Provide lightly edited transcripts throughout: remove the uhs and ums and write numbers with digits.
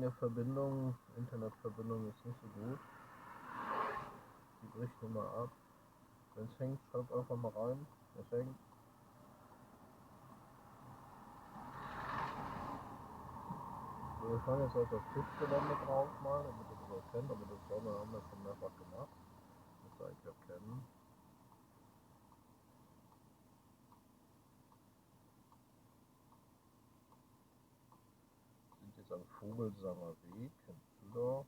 enge Verbindung, Internetverbindung ist nicht so gut. Die bricht immer ab. Wenn es hängt, schreibt einfach mal rein. Es hängt. So, wir fahren jetzt auf das Tischgelände drauf mal, damit ihr das auch kennt, aber das haben wir schon mehrfach gemacht. Das soll ich erkennen. Wir sind jetzt am Vogelsanger Weg in Düsseldorf.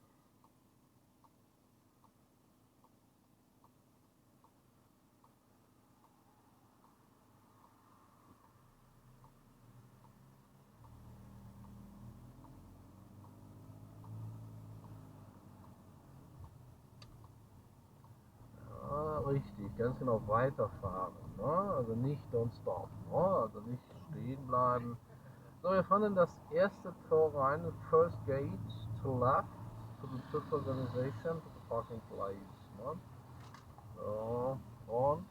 Richtig, ganz genau weiterfahren. Ne? Also nicht don't stop, ne? Also nicht stehen bleiben. So, wir fahren in das erste Tor rein, first gate to left, to the trip organization, to the parking place. Ne? So, und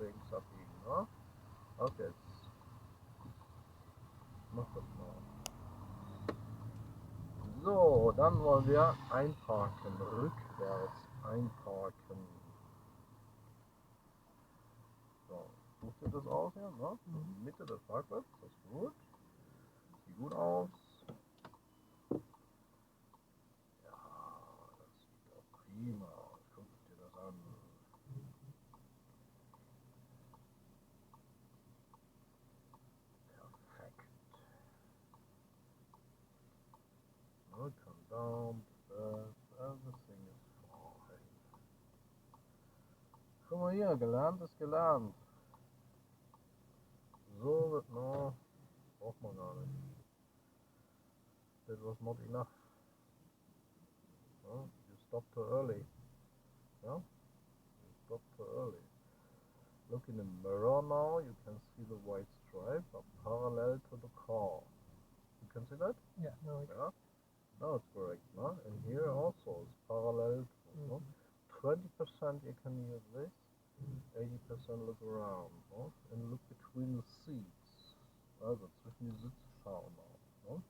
links abbiegen. Ne? Okay, mach das mal. So, dann wollen wir einparken, rückwärts einparken. So, sucht ihr das aus hier? Ne? Mitte des Parkplatzes, das ist gut. Sieht gut aus. Ja, das sieht doch prima aus. Guckt dir das an. Perfekt. No, come down, everything is fine. Guck mal hier, gelernt ist gelernt. So wird noch, braucht man gar nicht. That was not enough. No? You stopped too early. Yeah? You stopped too early. Look in the mirror now, you can see the white stripes are parallel to the car. You can see that? Yeah, no, Yeah? No, it's correct. No? And here also it's parallel to, no? 20% you can use this, 80% look around, no? And look between the seats. Also zwischen die Sitze schauen auch. No?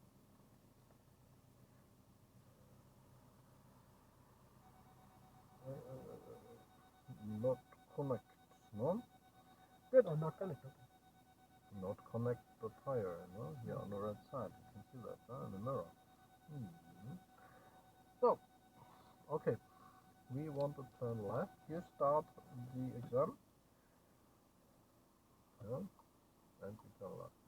Not connect, no? good. Oh, not connected. Not connect the tire, no? Here on the right side, you can see that, no? In the mirror. So, okay, we want to turn left. You start the exam. Yeah, and you turn left.